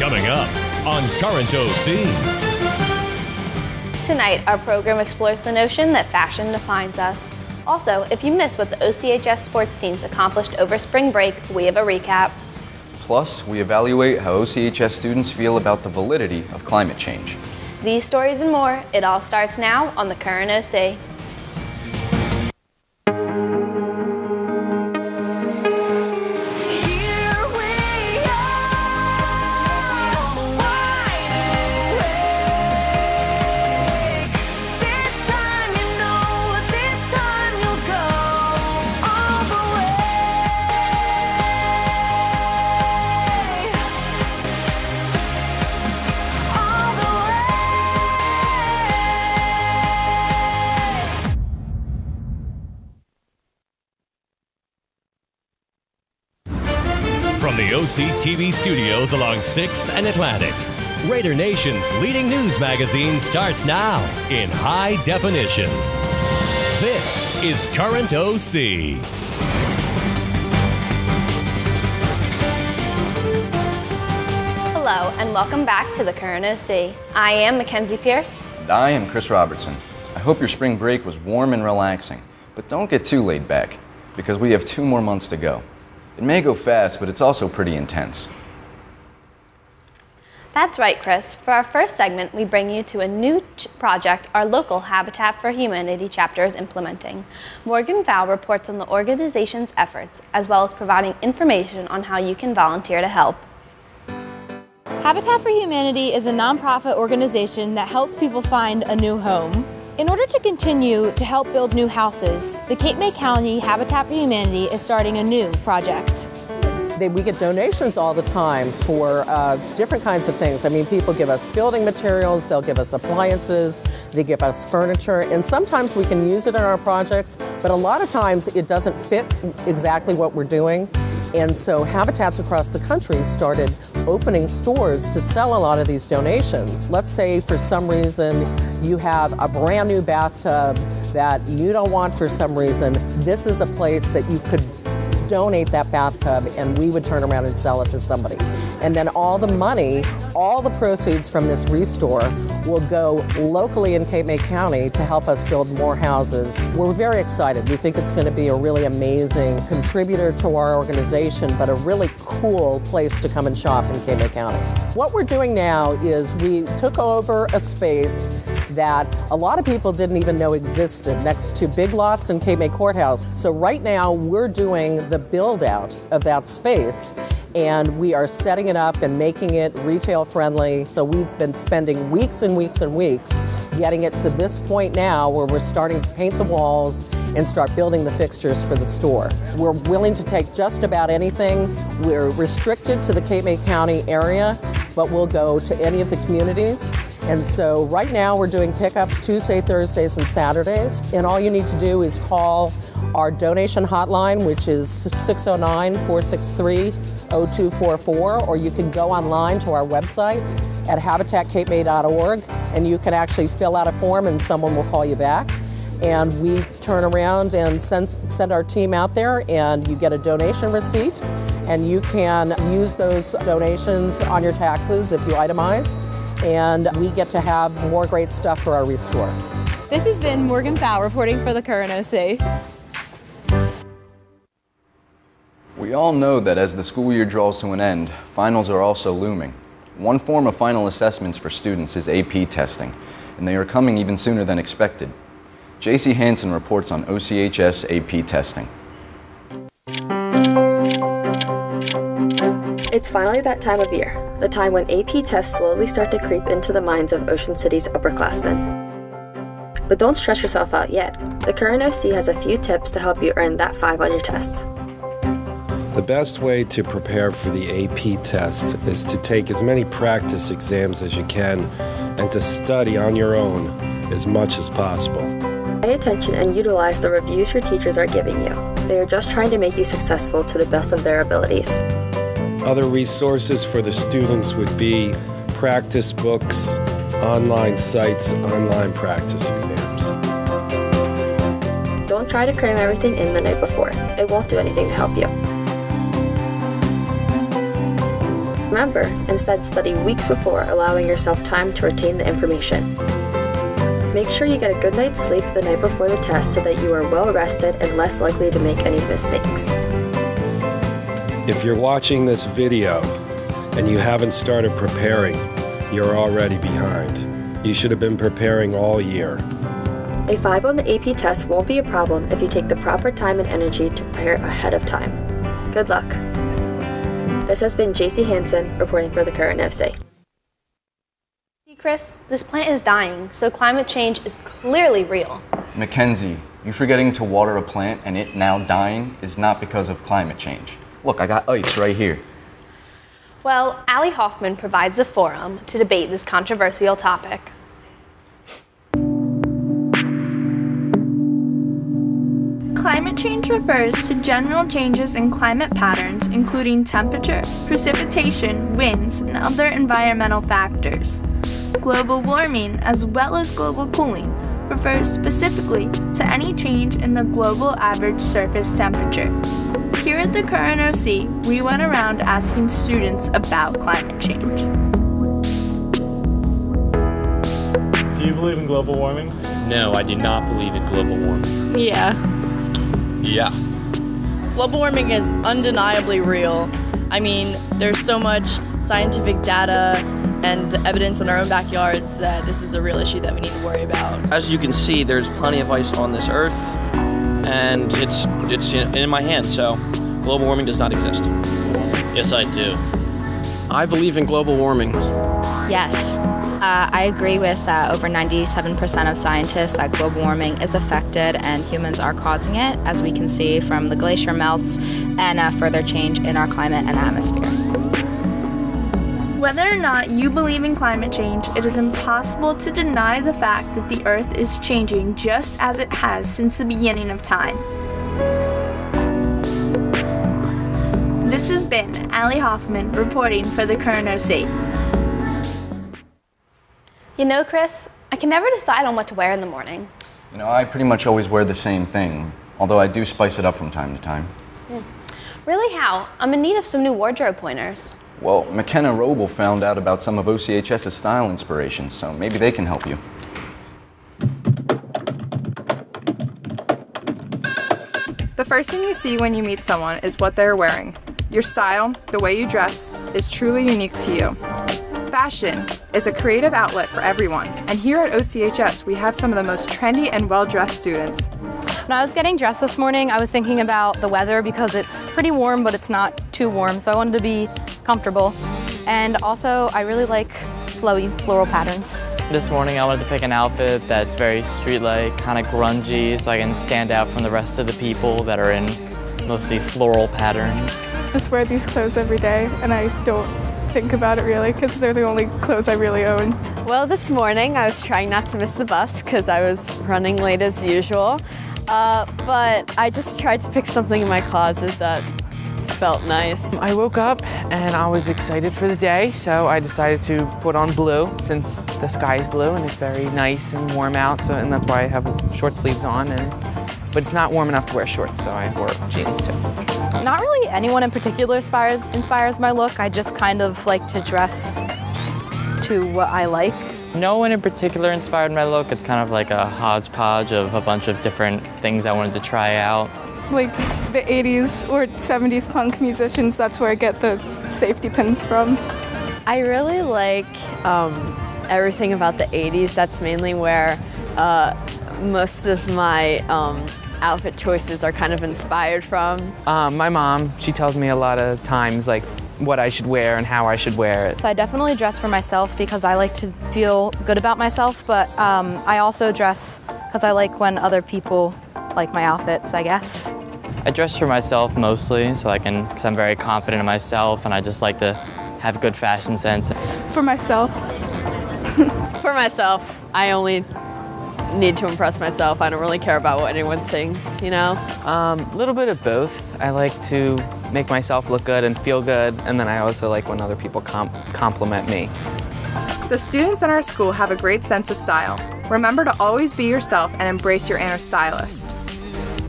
Coming up on Current OC. Tonight, our program explores the notion that fashion defines us. Also, if you missed what the OCHS sports teams accomplished over spring break, we have a recap. Plus, we evaluate how OCHS students feel about the validity of climate change. These stories and more, it all starts now on the Current OC. From the OC TV studios along 6th and Atlantic, Raider Nation's leading news magazine starts now in high definition. This is Current OC. Hello, and welcome back to the Current OC. I am Mackenzie Pierce. And I am Chris Robertson. I hope your spring break was warm and relaxing, but don't get too laid back, because we have 2 more months to go. It may go fast, but it's also pretty intense. That's right, Chris. For our first segment, we bring you to a new project our local Habitat for Humanity chapter is implementing. Morgan Val reports on the organization's efforts, as well as providing information on how you can volunteer to help. Habitat for Humanity is a nonprofit organization that helps people find a new home. In order to continue to help build new houses, the Cape May County Habitat for Humanity is starting a new project. We get donations all the time for different kinds of things. I mean, people give us building materials, they'll give us appliances, they give us furniture, and sometimes we can use it in our projects, but a lot of times it doesn't fit exactly what we're doing. And so Habitats across the country started opening stores to sell a lot of these donations. Let's say for some reason you have a brand new bathtub that you don't want for some reason. This is a place that you could donate that bathtub and we would turn around and sell it to somebody. And then all the money, all the proceeds from this restore will go locally in Cape May County to help us build more houses. We're very excited. We think it's going to be a really amazing contributor to our organization, but a really cool place to come and shop in Cape May County. What we're doing now is we took over a space that a lot of people didn't even know existed next to Big Lots and Cape May Courthouse. So right now we're doing the build out of that space and we are setting it up and making it retail friendly. So we've been spending weeks and weeks and weeks getting it to this point now where we're starting to paint the walls and start building the fixtures for the store. We're willing to take just about anything. We're restricted to the Cape May County area, but we'll go to any of the communities. And so right now we're doing pickups Tuesday, Thursdays, and Saturdays. And all you need to do is call our donation hotline, which is 609-463-0244, or you can go online to our website at habitatcapemay.org, and you can actually fill out a form and someone will call you back. And we turn around and send our team out there, and you get a donation receipt, and you can use those donations on your taxes if you itemize. And we get to have more great stuff for our restore. This has been Morgan Fowl reporting for the Current OC. We all know that as the school year draws to an end, finals are also looming. One form of final assessments for students is AP testing, and they are coming even sooner than expected. JC Hansen reports on OCHS AP testing. It's finally that time of year, the time when AP tests slowly start to creep into the minds of Ocean City's upperclassmen. But don't stress yourself out yet. The Current OC has a few tips to help you earn that 5 on your tests. The best way to prepare for the AP test is to take as many practice exams as you can and to study on your own as much as possible. Pay attention and utilize the reviews your teachers are giving you. They are just trying to make you successful to the best of their abilities. Other resources for the students would be practice books, online sites, online practice exams. Don't try to cram everything in the night before. It won't do anything to help you. Remember, instead study weeks before, allowing yourself time to retain the information. Make sure you get a good night's sleep the night before the test so that you are well rested and less likely to make any mistakes. If you're watching this video and you haven't started preparing, you're already behind. You should have been preparing all year. A 5 on the AP test won't be a problem if you take the proper time and energy to prepare ahead of time. Good luck. This has been JC Hansen reporting for the Current OC. See, Chris, this plant is dying, so climate change is clearly real. Mackenzie, you forgetting to water a plant and it now dying is not because of climate change. Look, I got ice right here. Well, Allie Hoffman provides a forum to debate this controversial topic. Climate change refers to general changes in climate patterns, including temperature, precipitation, winds, and other environmental factors. Global warming, as well as global cooling, refers specifically to any change in the global average surface temperature. Here at the Current OC, we went around asking students about climate change. Do you believe in global warming? No, I do not believe in global warming. Yeah. Yeah. Global warming is undeniably real. I mean, there's so much scientific data and evidence in our own backyards that this is a real issue that we need to worry about. As you can see, there's plenty of ice on this earth, and it's in my hand, so global warming does not exist. Yes, I do. I believe in global warming. Yes. I agree with over 97% of scientists that global warming is affected and humans are causing it, as we can see from the glacier melts and further change in our climate and atmosphere. Whether or not you believe in climate change, it is impossible to deny the fact that the Earth is changing just as it has since the beginning of time. This has been Allie Hoffman reporting for the Current OC. You know, Chris, I can never decide on what to wear in the morning. You know, I pretty much always wear the same thing, although I do spice it up from time to time. Really, how? I'm in need of some new wardrobe pointers. Well, McKenna Roble found out about some of OCHS's style inspirations, so maybe they can help you. The first thing you see when you meet someone is what they're wearing. Your style, the way you dress, is truly unique to you. Fashion is a creative outlet for everyone, and here at OCHS we have some of the most trendy and well-dressed students. When I was getting dressed this morning, I was thinking about the weather because it's pretty warm, but it's not too warm, so I wanted to be comfortable. And also, I really like flowy floral patterns. This morning I wanted to pick an outfit that's very street-like, kind of grungy, so I can stand out from the rest of the people that are in mostly floral patterns. I just wear these clothes every day, and I don't think about it really because they're the only clothes I really own. Well, this morning I was trying not to miss the bus because I was running late as usual, but I just tried to pick something in my closet that felt nice. I woke up and I was excited for the day, so I decided to put on blue since the sky is blue and it's very nice and warm out, and that's why I have short sleeves on, but it's not warm enough to wear shorts, so I wore jeans too. Not really anyone in particular inspires my look. I just kind of like to dress to what I like. No one in particular inspired my look. It's kind of like a hodgepodge of a bunch of different things I wanted to try out. Like the 80s or 70s punk musicians, that's where I get the safety pins from. I really like everything about the 80s. That's mainly where most of my outfit choices are kind of inspired from. My mom, she tells me a lot of times like what I should wear and how I should wear it. So I definitely dress for myself because I like to feel good about myself, but I also dress because I like when other people like my outfits, I guess. I dress for myself mostly, because I'm very confident in myself and I just like to have good fashion sense. For myself. For myself, I only need to impress myself. I don't really care about what anyone thinks, you know? A little bit of both. I like to make myself look good and feel good, and then I also like when other people compliment me. The students in our school have a great sense of style. Remember to always be yourself and embrace your inner stylist.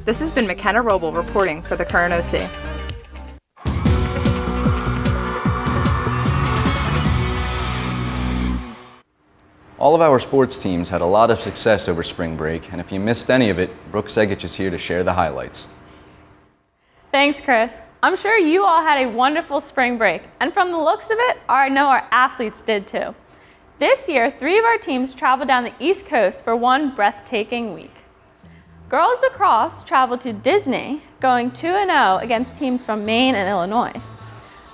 This has been McKenna Roble reporting for the Current OC. All of our sports teams had a lot of success over spring break, and if you missed any of it, Brooke Segich is here to share the highlights. Thanks, Chris. I'm sure you all had a wonderful spring break, and from the looks of it, I know our athletes did too. This year, 3 of our teams traveled down the East Coast for one breathtaking week. Girls lacrosse traveled to Disney, going 2-0 against teams from Maine and Illinois.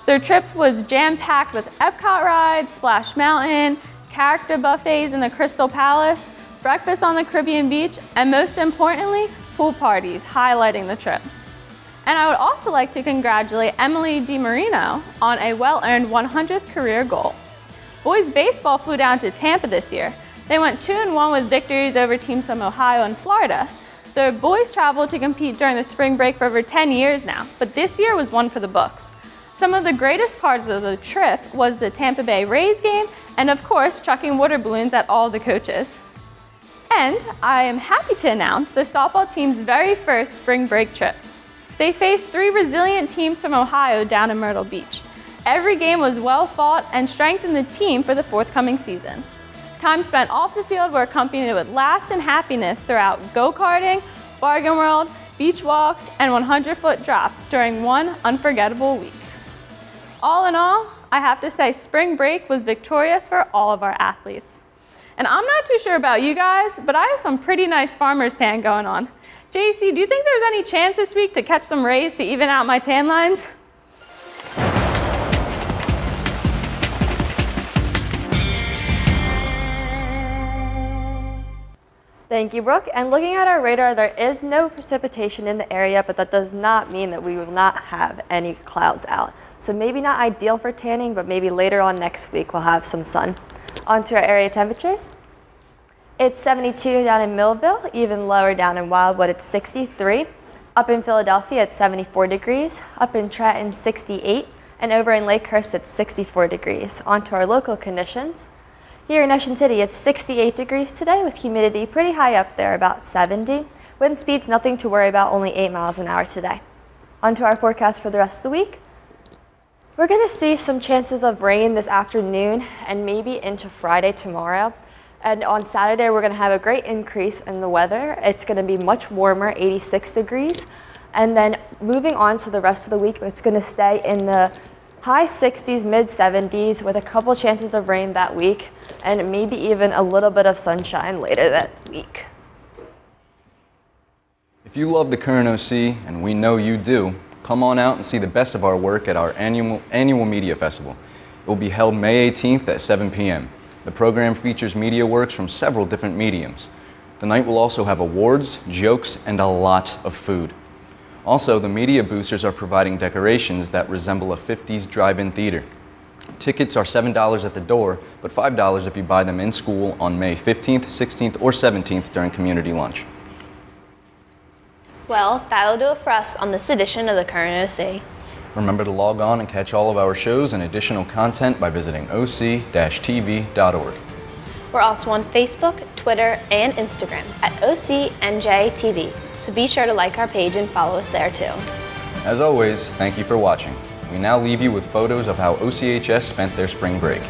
Their trip was jam-packed with Epcot rides, Splash Mountain, character buffets in the Crystal Palace, breakfast on the Caribbean beach, and most importantly, pool parties highlighting the trip. And I would also like to congratulate Emily DiMarino on a well-earned 100th career goal. Boys baseball flew down to Tampa this year. They went 2-1 with victories over teams from Ohio and Florida. The boys traveled to compete during the spring break for over 10 years now, but this year was one for the books. Some of the greatest parts of the trip was the Tampa Bay Rays game and of course chucking water balloons at all the coaches. And I am happy to announce the softball team's very first spring break trip. They faced 3 resilient teams from Ohio down in Myrtle Beach. Every game was well fought and strengthened the team for the forthcoming season. Time spent off the field were accompanied with laughs and happiness throughout go-karting, Bargain World, beach walks, and 100-foot drops during one unforgettable week. All in all, I have to say spring break was victorious for all of our athletes. And I'm not too sure about you guys, but I have some pretty nice farmer's tan going on. JC, do you think there's any chance this week to catch some rays to even out my tan lines? Thank you, Brooke. And looking at our radar, there is no precipitation in the area, but that does not mean that we will not have any clouds out. So maybe not ideal for tanning, but maybe later on next week we'll have some sun. On to our area temperatures. It's 72 down in Millville, even lower down in Wildwood, it's 63. Up in Philadelphia, it's 74 degrees. Up in Trenton, 68. And over in Lakehurst, it's 64 degrees. On to our local conditions. Here in Ocean City, it's 68 degrees today with humidity pretty high up there, about 70. Wind speeds, nothing to worry about, only 8 miles an hour today. On to our forecast for the rest of the week. We're going to see some chances of rain this afternoon and maybe into Friday tomorrow. And on Saturday, we're going to have a great increase in the weather. It's going to be much warmer, 86 degrees. And then moving on to the rest of the week, it's going to stay in the high 60s, mid 70s with a couple chances of rain that week and maybe even a little bit of sunshine later that week. If you love the Current OC, and we know you do, come on out and see the best of our work at our annual media festival. It will be held May 18th at 7 p.m. The program features media works from several different mediums. The night will also have awards, jokes, and a lot of food. Also, the media boosters are providing decorations that resemble a 50s drive-in theater. Tickets are $7 at the door, but $5 if you buy them in school on May 15th, 16th, or 17th during community lunch. Well, that'll do it for us on this edition of the Current OC. Remember to log on and catch all of our shows and additional content by visiting oc-tv.org. We're also on Facebook, Twitter, and Instagram at OCNJTV, so be sure to like our page and follow us there too. As always, thank you for watching. We now leave you with photos of how OCHS spent their spring break.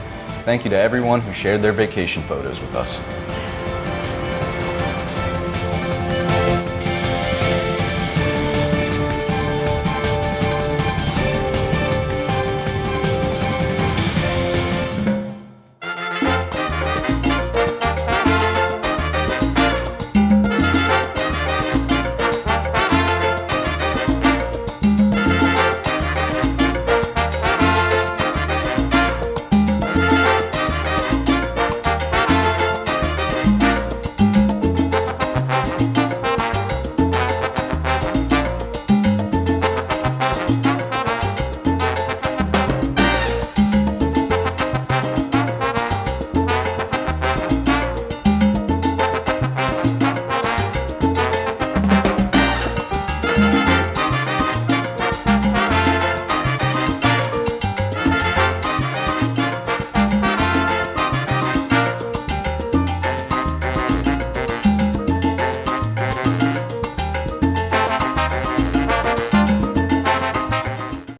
Thank you to everyone who shared their vacation photos with us.